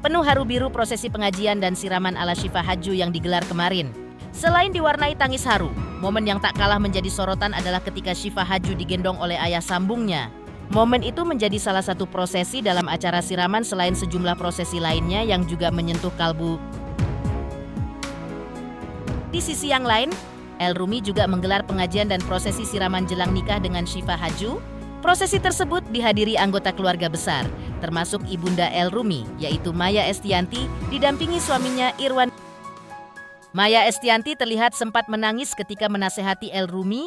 Penuh haru biru prosesi pengajian dan siraman ala Syifa Haju yang digelar kemarin. Selain diwarnai tangis haru, momen yang tak kalah menjadi sorotan adalah ketika Syifa Haju digendong oleh ayah sambungnya. Momen itu menjadi salah satu prosesi dalam acara siraman selain sejumlah prosesi lainnya yang juga menyentuh kalbu. Di sisi yang lain, El Rumi juga menggelar pengajian dan prosesi siraman jelang nikah dengan Syifa Haju. Prosesi tersebut dihadiri anggota keluarga besar, termasuk ibunda El Rumi, yaitu Maya Estianty, didampingi suaminya Irwan. Maya Estianty terlihat sempat menangis ketika menasehati El Rumi,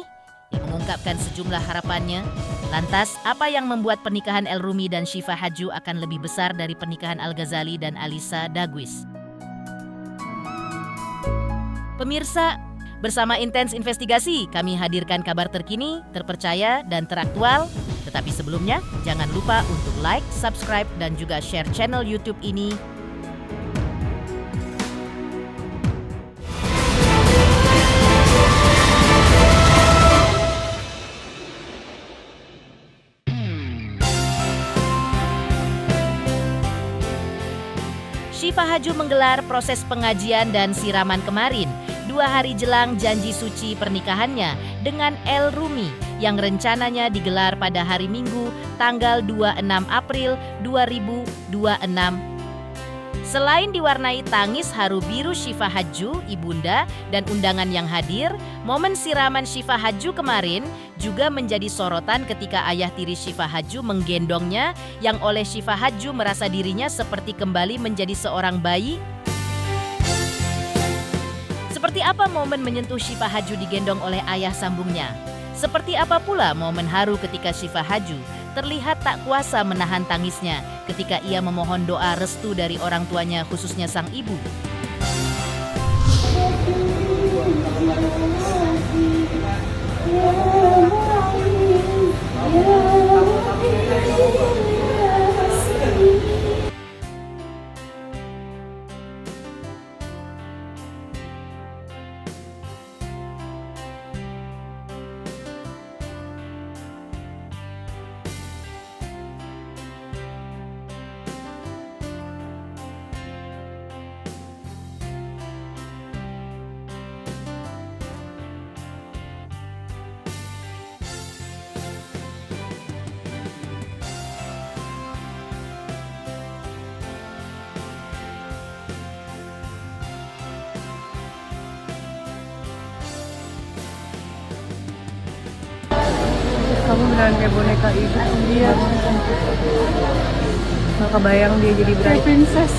yang mengungkapkan sejumlah harapannya. Lantas, apa yang membuat pernikahan El Rumi dan Syifa Haju akan lebih besar dari pernikahan Al-Ghazali dan Alisa Dagwis? Pemirsa, bersama Intens Investigasi, kami hadirkan kabar terkini, terpercaya, dan teraktual. Tetapi sebelumnya, jangan lupa untuk like, subscribe, dan juga share channel YouTube ini. Syifa Haju menggelar proses pengajian dan siraman kemarin, 2 hari jelang janji suci pernikahannya dengan El Rumi yang rencananya digelar pada hari Minggu tanggal 26 April 2026. Selain diwarnai tangis haru biru Syifa Haju, ibunda, dan undangan yang hadir, momen siraman Syifa Haju kemarin juga menjadi sorotan ketika ayah tiri Syifa Haju menggendongnya yang oleh Syifa Haju merasa dirinya seperti kembali menjadi seorang bayi. Seperti apa momen menyentuh Syifa Haju digendong oleh ayah sambungnya? Seperti apa pula momen haru ketika Syifa Haju terlihat tak kuasa menahan tangisnya ketika ia memohon doa restu dari orang tuanya, khususnya sang ibu. Kamu beneran kayak boneka itu. Iya. Gak kebayang dia jadi kayak princess.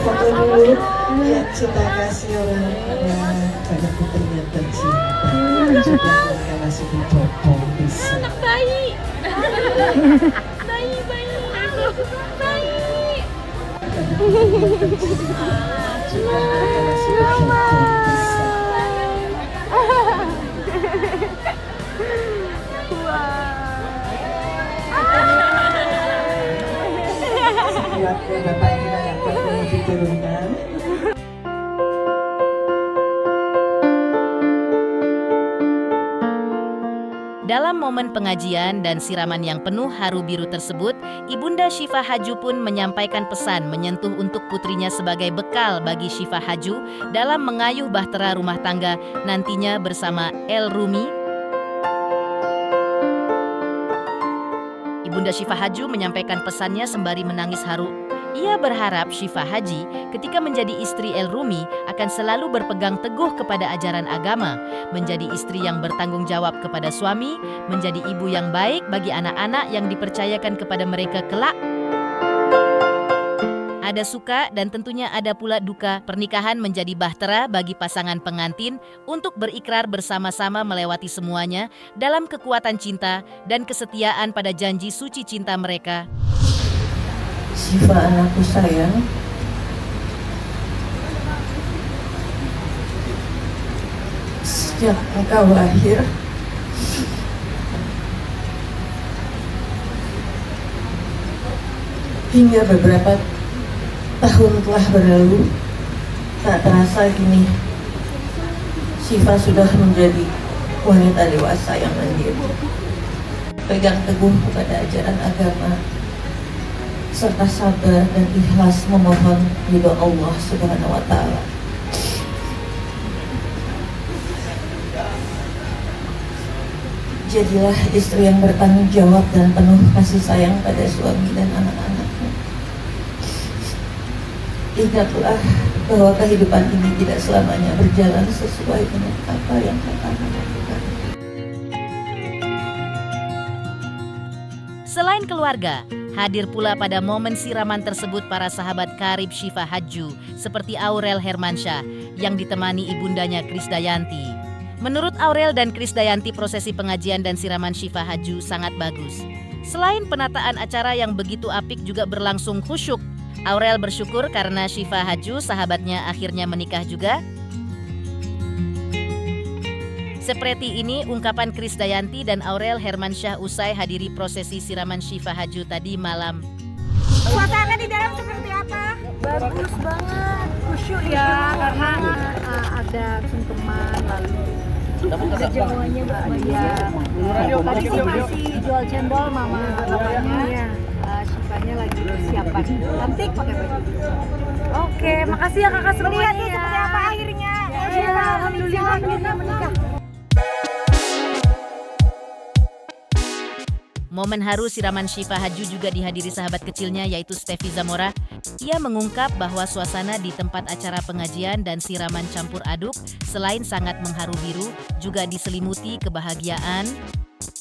Foto dulu, lihat cinta kasih orang karena putrinya tercinta juga mereka masih dicoba bisa. Anak bayi, bayi, Juga mereka masih dicoba bisa. Siapnya Bapak Ina yang pertama diturunkan. Dalam momen pengajian dan siraman yang penuh haru biru tersebut, ibunda Syifa Haju pun menyampaikan pesan menyentuh untuk putrinya sebagai bekal bagi Syifa Haju dalam mengayuh bahtera rumah tangga nantinya bersama El Rumi. Ibunda Syifa Haju menyampaikan pesannya sembari menangis haru. Ia berharap Syifa Haji ketika menjadi istri El Rumi akan selalu berpegang teguh kepada ajaran agama, menjadi istri yang bertanggung jawab kepada suami, menjadi ibu yang baik bagi anak-anak yang dipercayakan kepada mereka kelak. Ada suka dan tentunya ada pula duka. Pernikahan menjadi bahtera bagi pasangan pengantin untuk berikrar bersama-sama melewati semuanya dalam kekuatan cinta dan kesetiaan pada janji suci cinta mereka. Syifa anakku sayang, sejak engkau lahir hingga beberapa tahun telah berlalu, tak terasa kini Syifa sudah menjadi wanita dewasa yang mandiri, pegang teguh kepada ajaran agama, serta sabar dan ikhlas memohon ridho Allah Subhanahu wa Ta'ala. Jadilah istri yang bertanggung jawab dan penuh kasih sayang pada suami dan anak-anaknya. Ingatlah bahwa kehidupan ini tidak selamanya berjalan sesuai dengan apa yang kita lakukan. Selain keluarga, hadir pula pada momen siraman tersebut para sahabat karib Syifa Hadju seperti Aurel Hermansyah yang ditemani ibundanya Krisdayanti. Menurut Aurel dan Krisdayanti, prosesi pengajian dan siraman Syifa Hadju sangat bagus. Selain penataan acara yang begitu apik juga berlangsung khusyuk, Aurel bersyukur karena Syifa Hadju sahabatnya akhirnya menikah juga. Seperti ini ungkapan Krisdayanti dan Aurel Hermansyah usai hadiri prosesi siraman Syifa Hadju tadi malam. Suasana di dalam seperti apa? Bagus banget, khusyuk ya, karena ada sungkeman, lalu ada Jawanya bahagia. Tadi sih masih jual cendol mama bapaknya, Syifanya lagi persiapan, cantik pakai baju. Oke, makasih ya kakak semuanya. Lihat seperti apa akhirnya. Alhamdulillah kita menikah. Momen haru siraman Syifa Hadju juga dihadiri sahabat kecilnya yaitu Steffi Zamora. Ia mengungkap bahwa suasana di tempat acara pengajian dan siraman campur aduk selain sangat mengharu biru juga diselimuti kebahagiaan.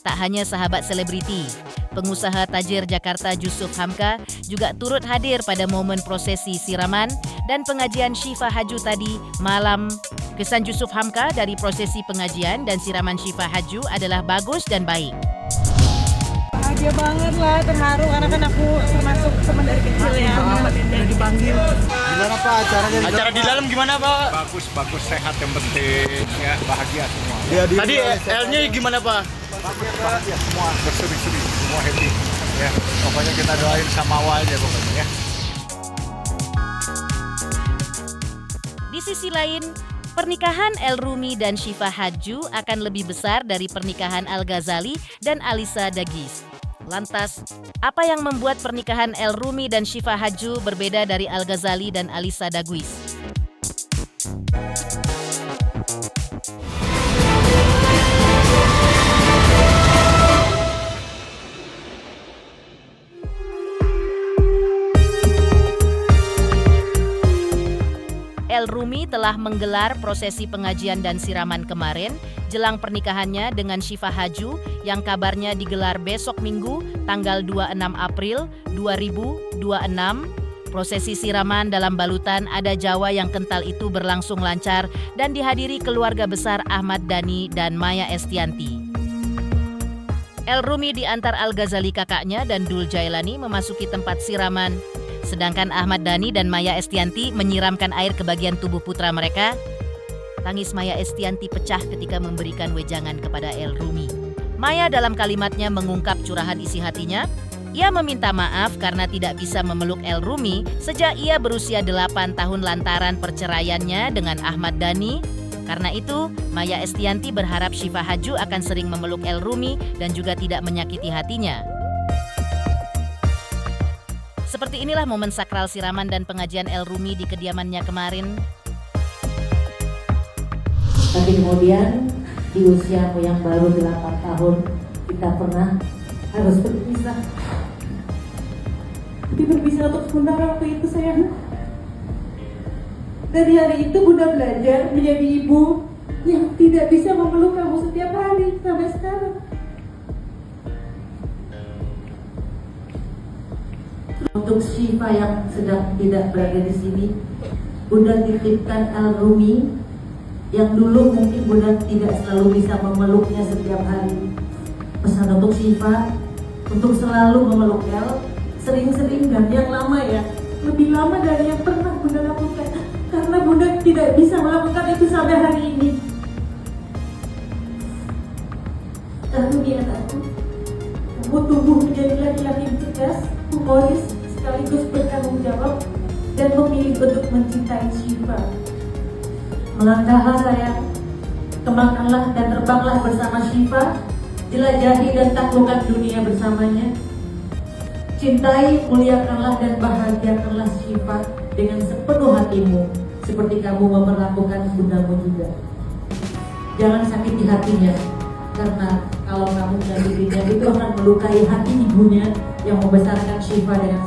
Tak hanya sahabat selebriti, pengusaha tajir Jakarta Jusuf Hamka juga turut hadir pada momen prosesi siraman dan pengajian Syifa Hadju tadi malam. Kesan Jusuf Hamka dari prosesi pengajian dan siraman Syifa Hadju adalah bagus dan baik. Bahagia banget lah, terharu karena kan aku termasuk teman dari kecil ya. Udah dipanggil. Gimana Pak acaranya? Acara di dalam gimana Pak? Bagus, sehat yang penting ya, bahagia semua. Tadi L-nya gimana Pak? Bahagia semua, berseri-seri, semua happy ya. Pokoknya kita doain sama awal aja pokoknya ya. Di sisi lain, pernikahan El Rumi dan Syifa Hadju akan lebih besar dari pernikahan Al Ghazali dan Alisa Dagis. Lantas, apa yang membuat pernikahan El Rumi dan Syifa Hadju berbeda dari Al Ghazali dan Alisa Dagis? El Rumi telah menggelar prosesi pengajian dan siraman kemarin jelang pernikahannya dengan Syifa Hadju yang kabarnya digelar besok Minggu tanggal 26 April 2026. Prosesi siraman dalam balutan adat Jawa yang kental itu berlangsung lancar dan dihadiri keluarga besar Ahmad Dhani dan Maya Estianty. El Rumi diantar Al Ghazali kakaknya dan Dul Jailani memasuki tempat siraman. Sedangkan Ahmad Dhani dan Maya Estianty menyiramkan air ke bagian tubuh putra mereka. Tangis Maya Estianty pecah ketika memberikan wejangan kepada El Rumi. Maya dalam kalimatnya mengungkap curahan isi hatinya. Ia meminta maaf karena tidak bisa memeluk El Rumi sejak ia berusia 8 tahun lantaran perceraiannya dengan Ahmad Dhani. Karena itu, Maya Estianty berharap Syifa Hadju akan sering memeluk El Rumi dan juga tidak menyakiti hatinya. Seperti inilah momen sakral siraman dan pengajian El Rumi di kediamannya kemarin. Tapi kemudian di usiamu yang baru 8 tahun kita pernah harus berpisah. Tapi berpisah untuk sementara waktu itu sayang. Dari hari itu Bunda belajar menjadi ibu yang tidak bisa memeluk kamu setiap hari sampai sekarang. Untuk Syifa yang sedang tidak berada di sini, Bunda titipkan El Rumi yang dulu mungkin Bunda tidak selalu bisa memeluknya setiap hari. Pesan untuk Syifa untuk selalu memeluk El sering-sering dan yang lama ya, lebih lama dari yang pernah Bunda lakukan, karena Bunda tidak bisa melakukan itu sampai hari ini. Lalu di anakku, kamu tumbuh menjadi laki-laki yang cerdas, humoris, sekaligus bertanggung jawab, dan memilih untuk mencintai Syifa. Melangkahlah sayang, kembangkanlah dan terbanglah bersama Syifa, jelajahi dan taklukkan dunia bersamanya. Cintai, muliakanlah dan bahagiakanlah Syifa dengan sepenuh hatimu, seperti kamu memperlakukan bundamu juga. Jangan sakiti hatinya, karena kalau kamu menyakitinya itu akan melukai hati ibunya yang membesarkan Syifa dengan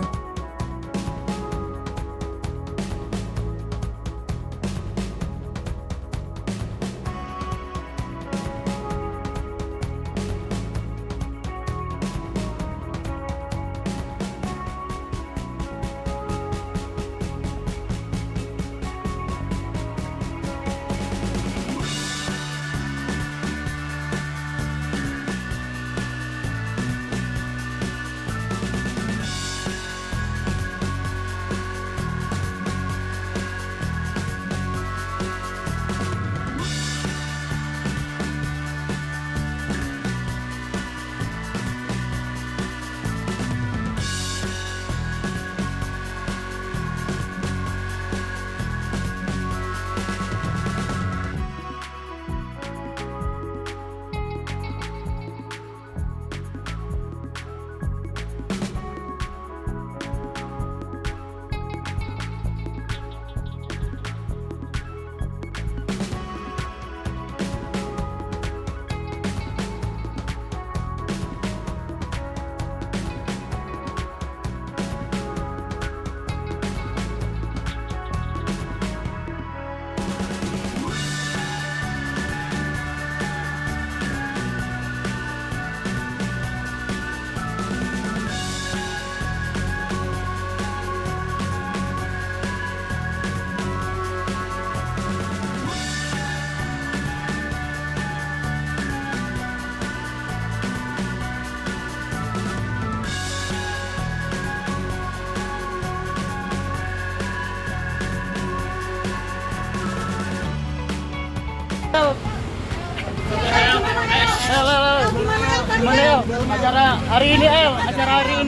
Gimana El? Acara hari ini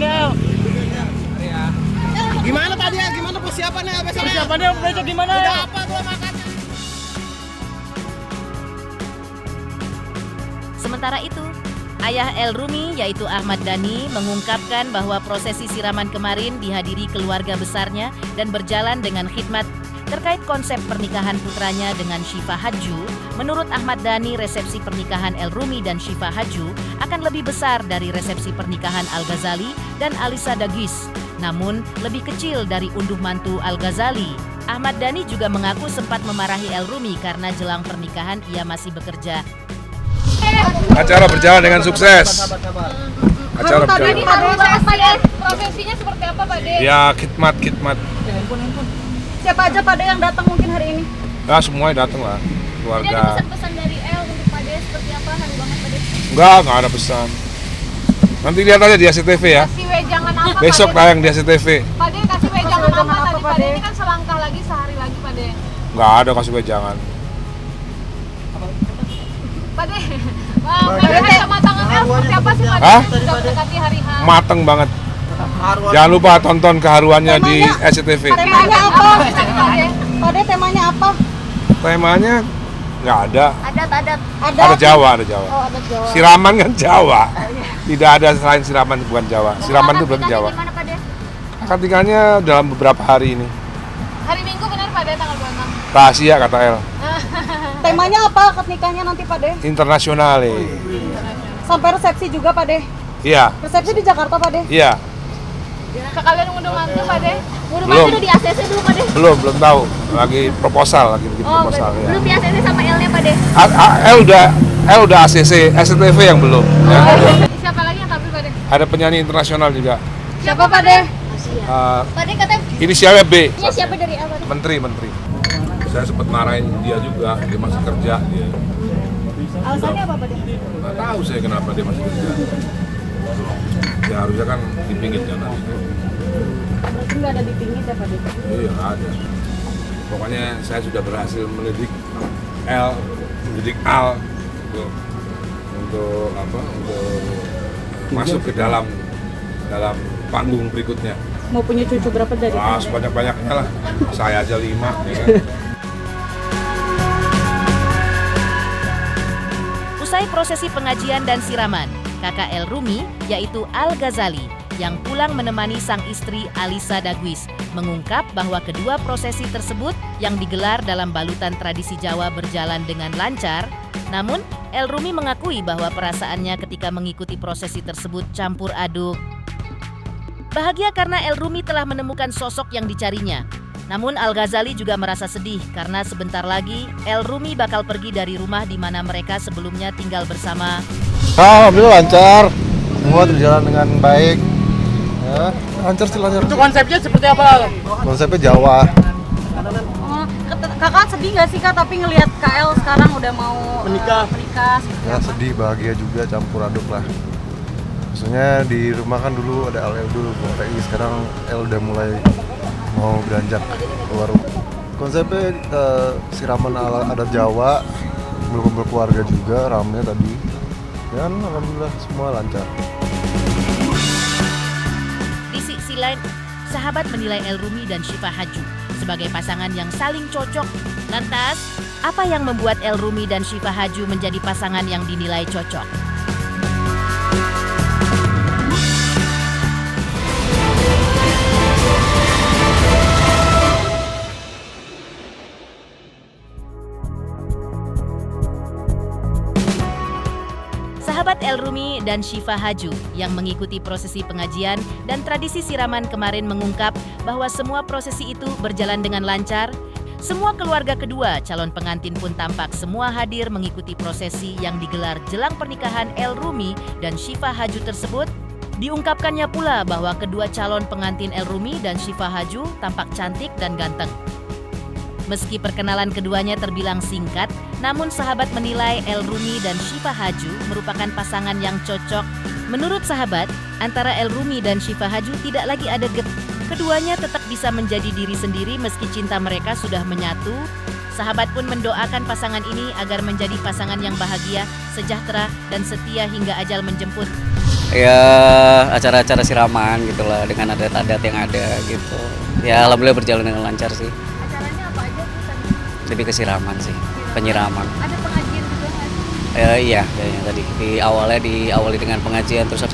El? Gimana tadi ya? Gimana persiapannya besok? Persiapannya besok gimana ya? Udah apa tuh makan? Sementara itu, ayah El Rumi yaitu Ahmad Dhani mengungkapkan bahwa prosesi siraman kemarin dihadiri keluarga besarnya dan berjalan dengan khidmat. Terkait konsep pernikahan putranya dengan Syifa Hadju, menurut Ahmad Dhani resepsi pernikahan El Rumi dan Syifa Hadju akan lebih besar dari resepsi pernikahan Al-Ghazali dan Alisa Dagis, namun lebih kecil dari unduh mantu Al-Ghazali. Ahmad Dhani juga mengaku sempat memarahi El Rumi karena jelang pernikahan ia masih bekerja. Acara berjalan dengan sukses. Acara berjalan. Prosesinya seperti apa Pak De? Ya, khidmat. Siapa aja Pak De yang datang mungkin hari ini? Ya, semuanya datang lah. Jadi Keluarga. ada pesan-pesan dari El untuk Pak De seperti apa hari banget Pak De? Enggak ada pesan. Nanti lihat aja di SCTV ya. Kasih wejangan apa Besok Pak De? tayang di SCTV. Pak De kasih wejangan apa tadi Pak De? Ini kan selangkah lagi sehari lagi Pak De. Enggak ada kasih wejangan. Pak De, kematangan El seperti apa sih Pak De? Hah? Sudah mendekati hari H. Mateng banget. Jangan lupa tonton keharuannya di SCTV. Temanya apa? Pak De, temanya apa? Temanya nggak ada. Adat. Ada Jawa. Oh, adat Jawa. Siraman kan Jawa. Tidak ada selain siraman bukan Jawa. Siraman itu berarti Jawa. Gimana Pak De? Akad nikahnya dalam beberapa hari ini. Hari Minggu benar Pak De tanggal 26. Rahasia kata El. Temanya apa akad nikahnya nanti Pak De? Internasional. Sampai resepsi juga Pak De? Iya. Resepsi di Jakarta Pak De? Iya. Sekalian ngunduh mantu Pak De. Ngunduh Belum. mantu udah di ACC dulu Pak De. Belum tahu. Lagi proposal, lagi bikin Oh, proposal ya. belum di ACC sama L-nya Pak De. El udah ACC, SCTV yang belum. Ya. Siapa lagi yang tampil Pak De? Ada penyanyi internasional juga. Siapa Pak De? Uh, Pak De katanya inisialnya B. siapa dari apa? Menteri. Saya sempat marahin dia juga, dia masih kerja dia. Alasannya apa Pak De? Nggak tahu saya kenapa dia masih kerja. Ya harusnya kan di pinggir jalan itu. Berarti nggak ada di pinggir ya Pak? Iya ada. Pokoknya saya sudah berhasil mendidik mendidik Al untuk masuk ke dalam panggung berikutnya. Mau punya cucu berapa dari? Sebanyak-banyaknya lah. Saya aja 5 ya kan. Usai prosesi pengajian dan siraman, kakak El Rumi, yaitu Al Ghazali, yang pulang menemani sang istri Alisa Dagwis, mengungkap bahwa kedua prosesi tersebut yang digelar dalam balutan tradisi Jawa berjalan dengan lancar. Namun, El Rumi mengakui bahwa perasaannya ketika mengikuti prosesi tersebut campur aduk. Bahagia karena El Rumi telah menemukan sosok yang dicarinya. Namun Al Ghazali juga merasa sedih karena sebentar lagi El Rumi bakal pergi dari rumah di mana mereka sebelumnya tinggal bersama. Alhamdulillah lancar, semua berjalan dengan baik. Ya, lancar sih lancar. Itu konsepnya seperti apa? Konsepnya Jawa. Kakak sedih nggak sih Kak tapi ngelihat KL sekarang udah mau menikah? Ya sedih, bahagia juga, campur aduk lah. Maksudnya di rumah kan dulu ada LL dulu, sekarang L udah mulai mau beranjak keluar rumah. Konsepnya siraman adat Jawa, kumpul keluarga juga, ramai tadi. Dan alhamdulillah semua lancar. Di sisi lain, sahabat menilai El Rumi dan Syifa Haju sebagai pasangan yang saling cocok. Lantas, apa yang membuat El Rumi dan Syifa Haju menjadi pasangan yang dinilai cocok? Sahabat El Rumi dan Syifa Haju yang mengikuti prosesi pengajian dan tradisi siraman kemarin mengungkap bahwa semua prosesi itu berjalan dengan lancar. Semua keluarga kedua calon pengantin pun tampak semua hadir mengikuti prosesi yang digelar jelang pernikahan El Rumi dan Syifa Haju tersebut. Diungkapkannya pula bahwa kedua calon pengantin El Rumi dan Syifa Haju tampak cantik dan ganteng. Meski perkenalan keduanya terbilang singkat, namun sahabat menilai El Rumi dan Syifa Haju merupakan pasangan yang cocok. Menurut sahabat, antara El Rumi dan Syifa Haju tidak lagi ada gap. Keduanya tetap bisa menjadi diri sendiri meski cinta mereka sudah menyatu. Sahabat pun mendoakan pasangan ini agar menjadi pasangan yang bahagia, sejahtera, dan setia hingga ajal menjemput. Ya acara-acara siraman gitulah dengan adat-adat yang ada gitu. Ya alhamdulillah berjalan dengan lancar sih. Lebih ke siraman sih, penyiraman. Ada pengajian juga nggak sih? Iya, kayaknya tadi diawali dengan pengajian terus.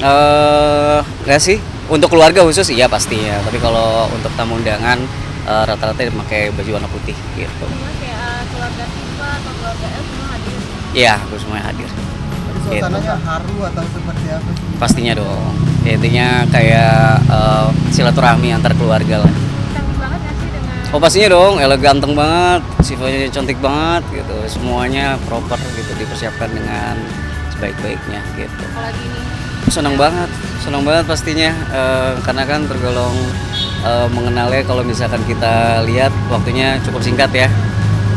Nggak sih, untuk keluarga khusus iya pastinya. Tapi kalau untuk tamu undangan rata-rata pakai baju warna putih gitu. Semua kayak keluarga Syifa atau keluarga El semua hadir? Iya, aku semuanya hadir. Suasananya haru atau seperti apa sih? Pastinya dong. Ya, intinya kayak silaturahmi antar keluarga lah. Oh pastinya dong, Ella ganteng banget, Syifanya cantik banget gitu, semuanya proper gitu, dipersiapkan dengan sebaik-baiknya gitu. Apalagi ini? Senang banget pastinya, karena kan tergolong mengenalnya kalau misalkan kita lihat waktunya cukup singkat ya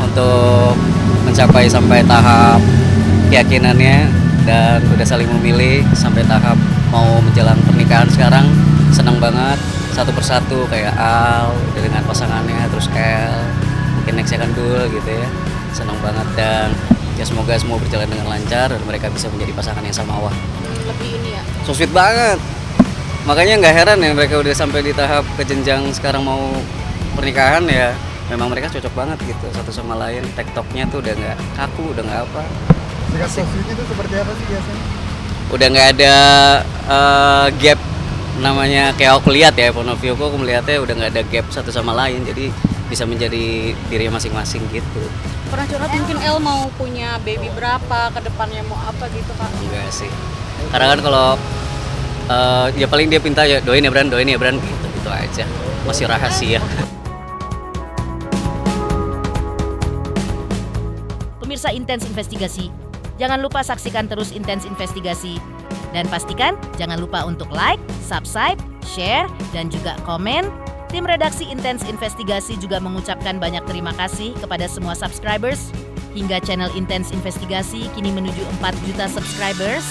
untuk mencapai sampai tahap keyakinannya dan udah saling memilih sampai tahap mau menjelang pernikahan sekarang. Senang banget satu persatu kayak Al dengan pasangannya, terus El, mungkin nextnya kan Dul gitu ya. Senang banget dan ya semoga semua berjalan dengan lancar dan mereka bisa menjadi pasangan yang samawa. Lebih ini ya? So sweet banget. Makanya nggak heran ya mereka udah sampai di tahap ke jenjang sekarang mau pernikahan ya. Memang mereka cocok banget gitu satu sama lain. TikToknya tuh udah nggak kaku, udah nggak apa. Sikap so sweet itu seperti apa sih biasanya? Udah nggak ada gap. Namanya kayak aku lihat ya, point of view aku melihatnya udah nggak ada gap satu sama lain, jadi bisa menjadi dirinya masing-masing gitu. Pernah curhat mungkin El mau punya baby berapa, ke depannya mau apa gitu Kak? Enggak sih, karena kan kalau ya paling dia pinta ya doain ya Bran gitu aja, masih rahasia. Pemirsa Intens Investigasi, jangan lupa saksikan terus Intens Investigasi. Dan pastikan jangan lupa untuk like, subscribe, share, dan juga komen. Tim redaksi Intens Investigasi juga mengucapkan banyak terima kasih kepada semua subscribers. Hingga channel Intens Investigasi kini menuju 4 juta subscribers.